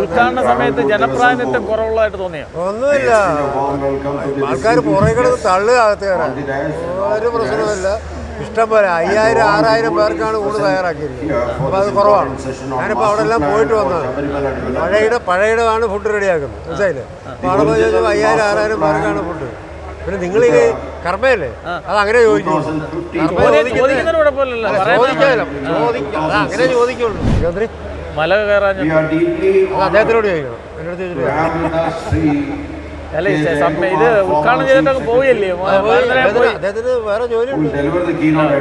ഉദ്ഘാടന സമയത്ത് ജനപ്രാതിനിധ്യം കുറവുള്ളതായിട്ട് തോന്നിയോ? ഒന്നുമില്ല, ആൾക്കാർ പുറകെ കിടന്ന് തള്ളുക അകത്ത് കയറാൻ. ഒരു പ്രശ്നമില്ല. ഇഷ്ടം പോലെ 5000-6000 പേർക്കാണ് ഊണ് തയ്യാറാക്കിയിരിക്കുന്നത്. അപ്പോൾ അത് കുറവാണ്. ഞാനിപ്പോൾ അവിടെ എല്ലാം പോയിട്ട് വന്നതാണ്. പഴയയിടമാണ് ഫുഡ് റെഡിയാക്കുന്നത്, മനസ്സിലായില്ലേ? അപ്പോൾ അവിടെ പോയി ചോദിച്ചപ്പോൾ 5000-6000 പേർക്കാണ് ഫുഡ്. പിന്നെ നിങ്ങൾ ഈ കർമ്മയല്ലേ, അത് അങ്ങനെ ചോദിക്കും. അങ്ങനെ ചോദിക്കുള്ളൂ. മുഖ്യമന്ത്രി മല കയറാൻ അദ്ദേഹത്തിനോട് ചോദിക്കണം, എന്നോട് ചോദിച്ചിട്ട്. അല്ല, ഇത് ഉദ്ഘാടനം ചെയ്തിട്ടൊക്കെ പോവുകയല്ലേ? അദ്ദേഹത്തിന് വേറെ ജോലിയുണ്ട്.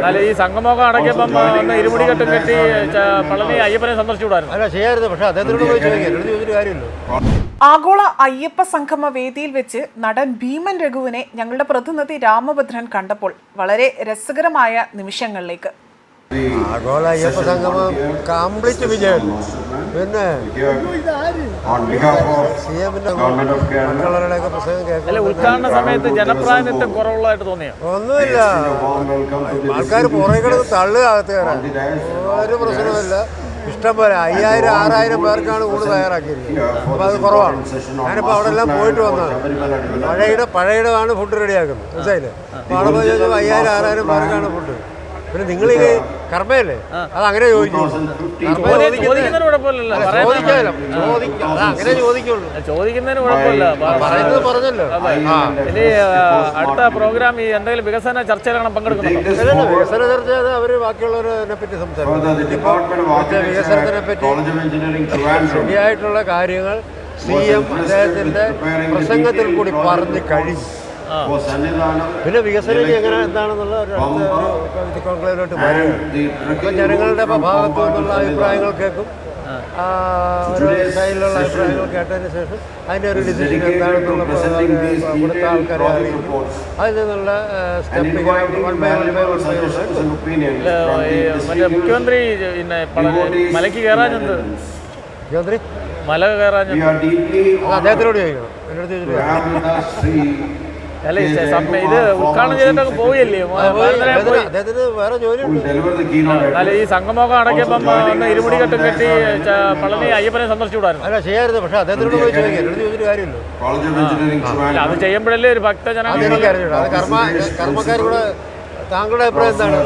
അല്ല, ഈ സംഗമമൊക്കെ അടക്കിയപ്പം ഒന്ന് ഇരുമുടി കെട്ടും കെട്ടി പളനി അയ്യപ്പനെ സന്ദർശിച്ചുകൂടായിരുന്നു. അല്ല, ചെയ്യായിരുന്നു. പക്ഷെ അദ്ദേഹത്തിനോട് പോയി ചോദിക്കാം, എന്നോട് ചോദിച്ചിട്ട് കാര്യമില്ല. ആഗോള അയ്യപ്പ സംഗമ വേദിയിൽ വെച്ച് നടൻ ഭീമൻ രഘുവിനെ ഞങ്ങളുടെ പ്രതിനിധി രാമഭദ്രൻ കണ്ടപ്പോൾ വളരെ രസകരമായ നിമിഷങ്ങളിലേക്ക്. ആഗോള അയ്യപ്പ സംഗമം കംപ്ലീറ്റ് വിജയം. പിന്നെ മറ്റുള്ളവരുടെയൊക്കെ പ്രസംഗം കേൾക്കും. ഉദ്ഘാടന സമയത്ത് ജനപ്രാതിനിധ്യം കുറവുള്ളതായിട്ട് തോന്നിയോ? ഒന്നുമില്ല, ആൾക്കാർ പുറകെ കിടന്ന് തള്ളുക അകത്ത് കയറാൻ. ഒരു പ്രശ്നമില്ല. ഇഷ്ടം പോലെ 5000-6000 പേർക്കാണ് ഊണ് തയ്യാറാക്കിയിരിക്കുന്നത്. അപ്പോൾ അത് കുറവാണ്. ഞാനിപ്പോൾ അവിടെ എല്ലാം പോയിട്ട് വന്നതാണ്. പഴയയിടമാണ് ഫുഡ് റെഡിയാക്കുന്നത്, മനസ്സിലായില്ലേ? അപ്പോൾ അവിടെ പോയി ചോദിച്ചപ്പോൾ 5000-6000 പേർക്കാണ് ഫുഡ്. പിന്നെ നിങ്ങൾ ഈ കർമ്മയല്ലേ, അത് അങ്ങനെ ചോദിക്കും. ചോദിക്കുന്നതിന് കുഴപ്പമില്ലല്ലോ, അങ്ങനെ ചോദിക്കുള്ളൂ. ചോദിക്കുന്നതിന് കുഴപ്പമില്ല. പറയുന്നത് പറഞ്ഞല്ലോ. ഇനി അടുത്ത പ്രോഗ്രാം ഈ എന്തെങ്കിലും വികസന ചർച്ചയിലാണ് പങ്കെടുക്കുന്നത്? വികസന ചർച്ച അവർ ബാക്കിയുള്ളവരെ പറ്റി സംസാരിക്കും. വികസനത്തിനെ പറ്റി ശരിയായിട്ടുള്ള കാര്യങ്ങൾ CM അദ്ദേഹത്തിന്റെ പ്രസംഗത്തിൽ കൂടി പറഞ്ഞു കഴിഞ്ഞു. പിന്നെ വികസനം എങ്ങനെ എന്താണെന്നുള്ള ഒരു കോൺക്ലേവിലോട്ട് വരും. ഇപ്പം ജനങ്ങളുടെ ഭാഗത്തു നിന്നുള്ള അഭിപ്രായങ്ങൾ കേൾക്കും. ഓരോ സ്റ്റൈലിലുള്ള അഭിപ്രായങ്ങൾ കേട്ടതിന് ശേഷം അതിൻ്റെ ഒരു ഡിസിഷൻ എന്താണെന്നുള്ള കൊടുത്ത ആൾക്കാരെ അറിയിക്കും. അതിൽ നിന്നുള്ള മുഖ്യമന്ത്രി മലയ്ക്ക് കയറാനെന്ത്? മുഖ്യമന്ത്രി മല കയറാൻ അദ്ദേഹത്തിനോട് ചോദിക്കണം, എന്നോട് ചോദിച്ചിട്ട്. അല്ല, ഇത് ഉദ്ഘാടനം ചെയ്തിട്ടൊക്കെ പോവുകയല്ലേ? അദ്ദേഹത്തിന് വേറെ ജോലിയുണ്ട്. അല്ല, ഈ സംഗമമൊക്കെ അടക്കിയപ്പം ഒന്ന് ഇരുമുടി കെട്ടും കെട്ടി പളനി അയ്യപ്പനെ സന്ദർശിച്ചുകൂടായിരുന്നു. അല്ല, ചെയ്യായിരുന്നു. പക്ഷെ അദ്ദേഹത്തിനോട് പോയി ചോദിക്കാം, എന്നോട് ചോദിച്ചിട്ട് കാര്യമില്ല. അല്ല, അത് ചെയ്യുമ്പോഴല്ലേ ഒരു ഭക്തജന. അത് കർമ്മക്കാർ കൂടെ. താങ്കളുടെ അഭിപ്രായം എന്താണ്?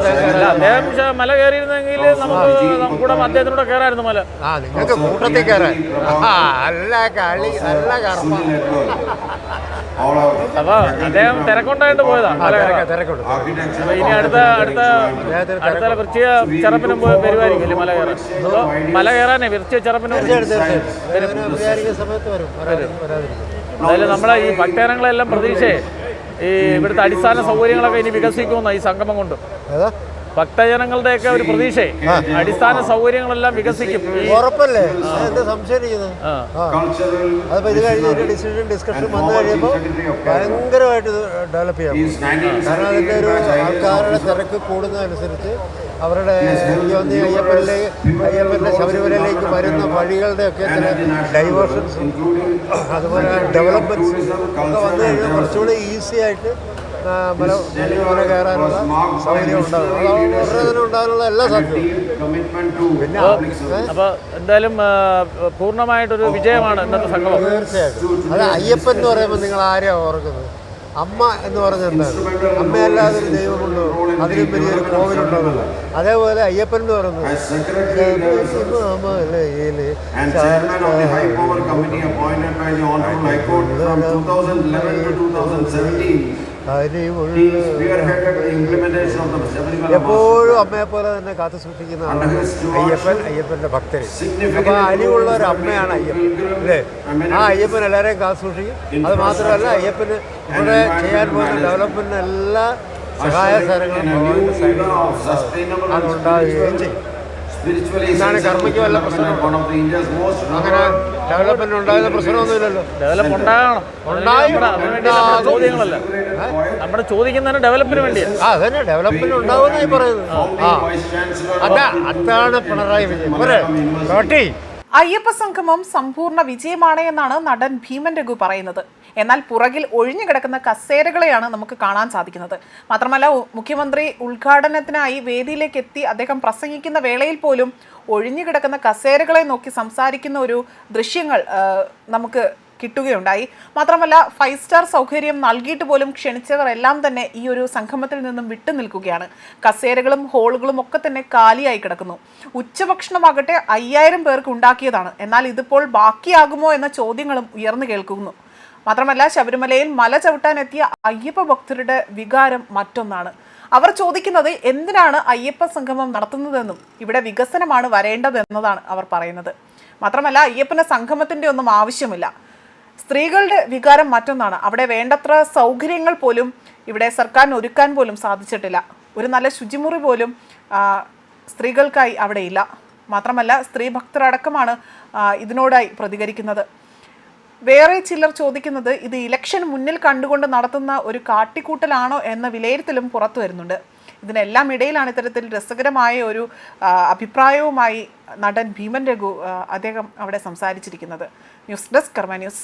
അദ്ദേഹം മല കയറിയിരുന്നെങ്കിൽ നമുക്ക് കൂടെ അദ്ദേഹത്തിനൂടെ കയറായിരുന്നു മല. നിങ്ങൾക്ക് കൂട്ടത്തിൽ കയറാൻ അല്ല കളി, നല്ല കർമ്മ. അപ്പൊ അദ്ദേഹം തിരക്കൊണ്ടായിട്ട് പോയതാ. തിരക്കുണ്ട്. ഇനി അടുത്ത വൃശ്ചിക ചെറുപ്പിനും വരുമായിരിക്കും അല്ലേ മല കയറാൻ? മല കയറാനേ വൃശ്ചിക ചെറുപ്പിനും സമയത്ത് വരും. അതായത് നമ്മളെ ഈ ഭക്തജനങ്ങളെല്ലാം പ്രതീക്ഷയെ ഈ ഇവിടുത്തെ അടിസ്ഥാന സൗകര്യങ്ങളൊക്കെ ഇനി വികസിക്കുമെന്ന ഈ സംഗമം കൊണ്ട് ഭക്തജനങ്ങളുടെയൊക്കെ ഒരു പ്രതീക്ഷയെ അടിസ്ഥാന സൗകര്യങ്ങളെല്ലാം വികസിക്കും. ഉറപ്പല്ലേ? എന്താ സംശയിക്കുന്നത്? അതിപ്പോ ഇത് കഴിഞ്ഞ ഡിസ്കഷൻ വന്നു കഴിയുമ്പോൾ ഭയങ്കരമായിട്ട് ഡെവലപ്പ് ചെയ്യാം. കാരണം അതിൻ്റെ ഒരു ആൾക്കാരുടെ തിരക്ക് കൂടുന്നതനുസരിച്ച് അവരുടെ അയ്യപ്പൻ്റെ ശബരിമലയിലേക്ക് വരുന്ന വഴികളുടെയൊക്കെ ചില ഡൈവേർഷൻസും അതുപോലെ ഡെവലപ്മെൻറ്റ്സ് ഒക്കെ വന്നു കഴിഞ്ഞാൽ കുറച്ചുകൂടി ഈസി ആയിട്ട് മല കയറാനുള്ള സൗകര്യം ഉണ്ടാകും. ഉണ്ടാകാനുള്ള എല്ലാ സാധ്യതയും. പിന്നെ അപ്പോൾ എന്തായാലും പൂർണ്ണമായിട്ടൊരു വിജയമാണ് ഇന്നത്തെ സംഗമം. തീർച്ചയായിട്ടും. അത് അയ്യപ്പൻ എന്ന് പറയുമ്പോൾ നിങ്ങൾ ആരെയാണ് ഓർക്കുന്നത്? അമ്മ എന്ന് പറഞ്ഞ എന്താണ്? അമ്മയല്ലാതെ ഒരു ദൈവമുണ്ടോ? അതിനും വലിയൊരു കോവിലുണ്ടോന്നുള്ളത്. അതേപോലെ അയ്യപ്പൻ എന്ന് പറയുന്നത് എപ്പോഴും അമ്മയെ പോലെ തന്നെ കാത്തു സൂക്ഷിക്കുന്നതാണ് അയ്യപ്പൻ്റെ ഭക്തര്. അപ്പോൾ അലിവുള്ള ഒരു അമ്മയാണ് അയ്യപ്പൻ, അല്ലേ? ആ അയ്യപ്പൻ എല്ലാവരെയും കാത്തു സൂക്ഷിക്കും. അത് മാത്രമല്ല, അയ്യപ്പന് ഇവിടെ ചെയ്യാൻ പോകുന്ന ഡെവലപ്മെൻറ്റിന് എല്ലാ സഹായ സഹകരണങ്ങളും അതുണ്ടാവുകയും ചെയ്യും. ഇതാണ് കർമ്മയ്ക്ക് വല്ല പ്രശ്നം. അങ്ങനെ ഡെവലപ്മെന്റ് ഉണ്ടാകുന്ന പ്രശ്നമൊന്നുമില്ലല്ലോ. ഡെവലപ്പ് ഉണ്ടാകണം. ചോദ്യങ്ങളല്ല, നമ്മുടെ ചോദിക്കുന്നതിന് ഡെവലപ്പിന് വേണ്ടിയാണ്. അതന്നെ ഡെവലപ്മെന്റ് ഉണ്ടാവുമെന്നായി പറയുന്നത്. അതാണ് പിണറായി വിജയൻ. അയ്യപ്പ സംഗമം സമ്പൂർണ്ണ വിജയമാണ് എന്നാണ് നടൻ ഭീമൻ രഘു പറയുന്നത്. എന്നാൽ പുറകിൽ ഒഴിഞ്ഞു കിടക്കുന്ന കസേരകളെയാണ് നമുക്ക് കാണാൻ സാധിക്കുന്നത്. മാത്രമല്ല, മുഖ്യമന്ത്രി ഉദ്ഘാടനത്തിനായി വേദിയിലേക്ക് എത്തി അദ്ദേഹം പ്രസംഗിക്കുന്ന വേളയിൽ പോലും ഒഴിഞ്ഞു കിടക്കുന്ന കസേരകളെ നോക്കി സംസാരിക്കുന്ന ഒരു ദൃശ്യങ്ങൾ നമുക്ക് കിട്ടുകയുണ്ടായി. മാത്രമല്ല, 5 സ്റ്റാർ സൗകര്യം നൽകിയിട്ട് പോലും ക്ഷണിച്ചവർ എല്ലാം തന്നെ ഈ ഒരു സംഗമത്തിൽ നിന്നും വിട്ടു നിൽക്കുകയാണ്. കസേരകളും ഹോളുകളും ഒക്കെ തന്നെ കാലിയായി കിടക്കുന്നു. ഉച്ചഭക്ഷണമാകട്ടെ 5000 പേർക്ക് ഉണ്ടാക്കിയതാണ്. എന്നാൽ ഇതിപ്പോൾ ബാക്കിയാകുമോ എന്ന ചോദ്യങ്ങളും ഉയർന്നു കേൾക്കുന്നു. മാത്രമല്ല, ശബരിമലയിൽ മല ചവിട്ടാനെത്തിയ അയ്യപ്പ ഭക്തരുടെ വികാരം മറ്റൊന്നാണ്. അവർ ചോദിക്കുന്നത് എന്തിനാണ് അയ്യപ്പ സംഗമം നടത്തുന്നതെന്നും ഇവിടെ വികസനമാണ് വരേണ്ടതെന്നതാണ് അവർ പറയുന്നത്. മാത്രമല്ല, അയ്യപ്പന് സംഗമത്തിൻ്റെ ഒന്നും ആവശ്യമില്ല. സ്ത്രീകളുടെ വികാരം മറ്റൊന്നാണ്. അവിടെ വേണ്ടത്ര സൗകര്യങ്ങൾ പോലും ഇവിടെ സർക്കാരിന് ഒരുക്കാൻ പോലും സാധിച്ചിട്ടില്ല. ഒരു നല്ല ശുചിമുറി പോലും സ്ത്രീകൾക്കായി അവിടെ ഇല്ല. മാത്രമല്ല, സ്ത്രീ ഭക്തരടക്കമാണ് ഇതിനോടായി പ്രതികരിക്കുന്നത്. വേറെ ചിലർ ചോദിക്കുന്നത് ഇത് ഇലക്ഷൻ മുന്നിൽ കണ്ടുകൊണ്ട് നടത്തുന്ന ഒരു കാട്ടിക്കൂട്ടലാണോ എന്ന വിലയിരുത്തലും പുറത്തു വരുന്നുണ്ട്. ഇതിനെല്ലാം ഇടയിലാണ് ഇത്തരത്തിൽ രസകരമായ ഒരു അഭിപ്രായവുമായി നടൻ ഭീമൻ രഘു അദ്ദേഹം അവിടെ സംസാരിച്ചിരിക്കുന്നത്. ന്യൂസ് ഡെസ്ക് കർമ്മ ന്യൂസ്.